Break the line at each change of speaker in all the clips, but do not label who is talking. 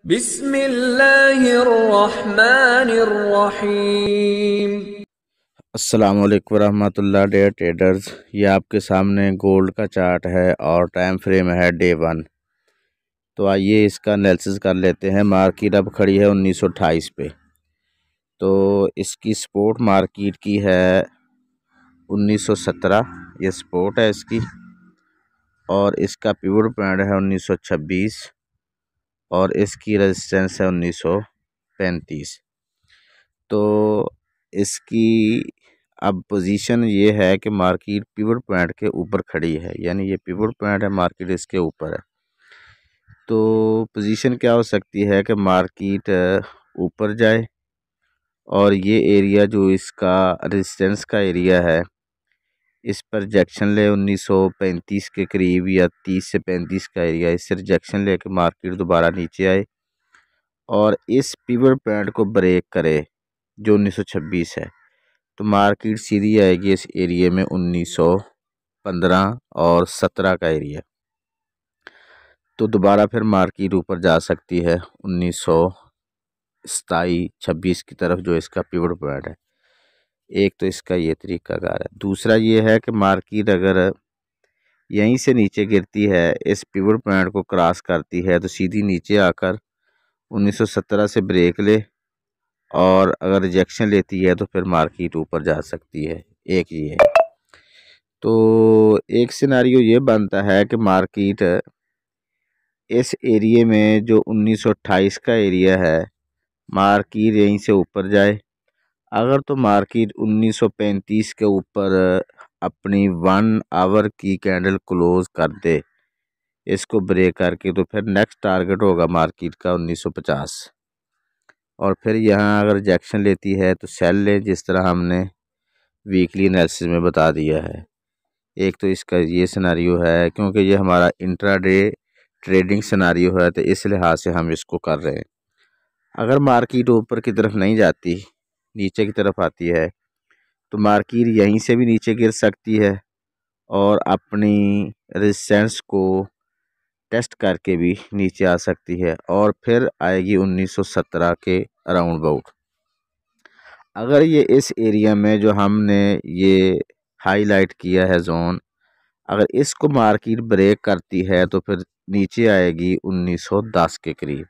बिस्मिल्लाहिर्रहमानिर्रहीम।
अस्सलाम वालेकुम रहमतुल्लाह डेयर ट्रेडर्स। ये आपके सामने गोल्ड का चार्ट है और टाइम फ्रेम है डे 1। तो आइए इसका एनालिसिस कर लेते हैं। मार्केट अब खड़ी है 1928 पे। तो इसकी सपोर्ट मार्केट की है 1917, ये सपोर्ट है इसकी। और इसका पिवट पॉइंट है 1926 और इसकी रेजिस्टेंस है 1935। तो इसकी अब पोजीशन ये है कि मार्केट पिवट पॉइंट के ऊपर खड़ी है, यानी ये पिवट पॉइंट है, मार्केट इसके ऊपर है। तो पोजीशन क्या हो सकती है कि मार्केट ऊपर जाए और ये एरिया जो इसका रेजिस्टेंस का एरिया है, इस पर रिजेक्शन ले 1935 के करीब या 30 से 35 का एरिया, इससे रिजेक्शन ले के मार्केट दोबारा नीचे आए और इस पिवट पॉइंट को ब्रेक करे जो 1926 है। तो मार्केट सीधी आएगी इस एरिया में 1915 और 17 का एरिया। तो दोबारा फिर मार्केट ऊपर जा सकती है 1927-26 की तरफ, जो इसका पिवट पॉइंट है। एक तो इसका ये तरीकाकार है। दूसरा ये है कि मार्केट अगर यहीं से नीचे गिरती है, इस पिवट पॉइंट को क्रॉस करती है, तो सीधी नीचे आकर 1917 से ब्रेक ले और अगर रिजेक्शन लेती है तो फिर मार्केट ऊपर जा सकती है। एक ये है। तो एक सिनारियो ये बनता है कि मार्केट इस एरिया में जो 1928 का एरिया है, मार्केट यहीं से ऊपर जाए। अगर तो मार्केट 1935 के ऊपर अपनी 1 आवर की कैंडल क्लोज कर दे, इसको ब्रेक करके, तो फिर नेक्स्ट टारगेट होगा मार्केट का 1950। और फिर यहाँ अगर रिजेक्शन लेती है तो सेल ले, जिस तरह हमने वीकली एनालिसिस में बता दिया है। एक तो इसका ये सिनारियो है, क्योंकि ये हमारा इंट्राडे ट्रेडिंग सिनारियो है, तो इस लिहाज से हम इसको कर रहे हैं। अगर मार्केट ऊपर की तरफ नहीं जाती, नीचे की तरफ आती है, तो मार्केट यहीं से भी नीचे गिर सकती है और अपनी रेजिस्टेंस को टेस्ट करके भी नीचे आ सकती है और फिर आएगी 1917 के अराउंड अबाउट। अगर ये इस एरिया में जो हमने ये हाईलाइट किया है जोन, अगर इसको मार्केट ब्रेक करती है तो फिर नीचे आएगी 1910 के करीब।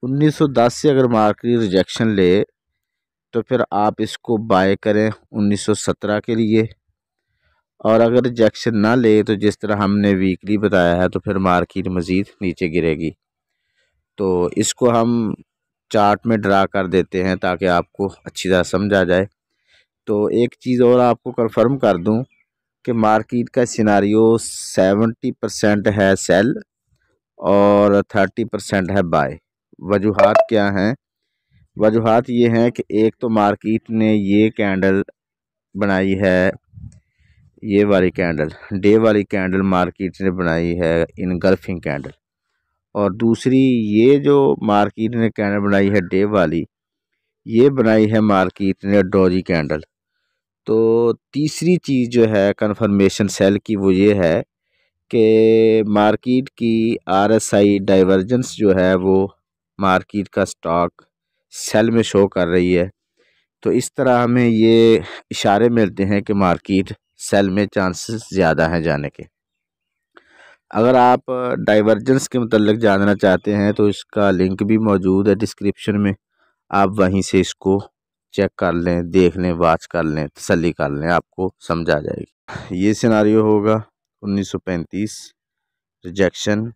1910 से अगर मार्केट रिजेक्शन ले तो फिर आप इसको बाय करें 1917 के लिए, और अगर रिजेक्शन ना ले तो जिस तरह हमने वीकली बताया है तो फिर मार्केट मज़ीद नीचे गिरेगी। तो इसको हम चार्ट में ड्रा कर देते हैं ताकि आपको अच्छी तरह समझ आ जाए। तो एक चीज़ और आपको कंफर्म कर दूं कि मार्केट का सिनारियो 70% है सेल और 30% है बाय। वजूहात क्या हैं? वजूहात ये हैं कि एक तो मार्केट ने ये कैंडल बनाई है, ये वाली कैंडल, डे वाली कैंडल मार्केट ने बनाई है इनगल्फिंग कैंडल। और दूसरी ये जो मार्केट ने कैंडल बनाई है डे वाली, ये बनाई है मार्केट ने डोजी कैंडल। तो तीसरी चीज़ जो है कंफर्मेशन सेल की, वो ये है कि मार्केट की आरएसआई डाइवर्जेंस जो है वो मार्केट का स्टॉक सेल में शो कर रही है। तो इस तरह हमें ये इशारे मिलते हैं कि मार्केट सेल में चांसेस ज़्यादा हैं जाने के। अगर आप डाइवर्जेंस के मतलब जानना चाहते हैं तो इसका लिंक भी मौजूद है डिस्क्रिप्शन में, आप वहीं से इसको चेक कर लें, देख लें, वाच कर लें, तसल्ली कर लें, आपको समझ आ जाएगी। ये सिनारियो होगा 1935, रिजेक्शन,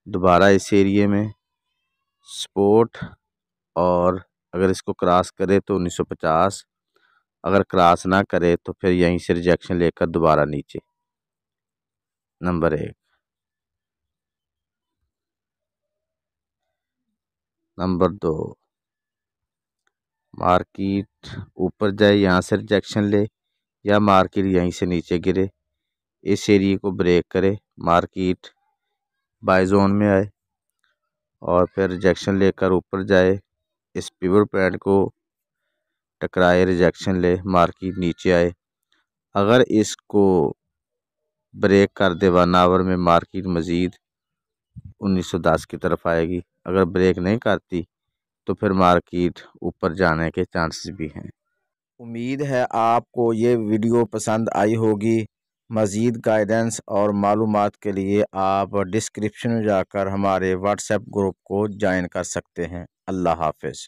दोबारा इस एरिए में सपोर्ट, और अगर इसको क्रॉस करे तो 1950, अगर क्रॉस ना करे तो फिर यहीं से रिजेक्शन लेकर दोबारा नीचे। नंबर 1। नंबर 2, मार्केट ऊपर जाए, यहाँ से रिजेक्शन ले, या मार्केट यहीं से नीचे गिरे, इस एरिया को ब्रेक करे, मार्केट बाय जोन में आए और फिर रिजेक्शन लेकर ऊपर जाए, इस पिवट पॉइंट को टकराए, रिजेक्शन ले, मार्केट नीचे आए। अगर इसको ब्रेक कर दे 1 आवर में, मार्केट मज़ीद 1910 की तरफ आएगी। अगर ब्रेक नहीं करती तो फिर मार्केट ऊपर जाने के चांसेस भी हैं। उम्मीद है आपको ये वीडियो पसंद आई होगी। मज़ीद गाइडेंस और मालूमात के लिए आप डिस्क्रिप्शन में जाकर हमारे व्हाट्सएप ग्रुप को ज्वाइन कर सकते हैं। अल्लाह हाफ़िज़।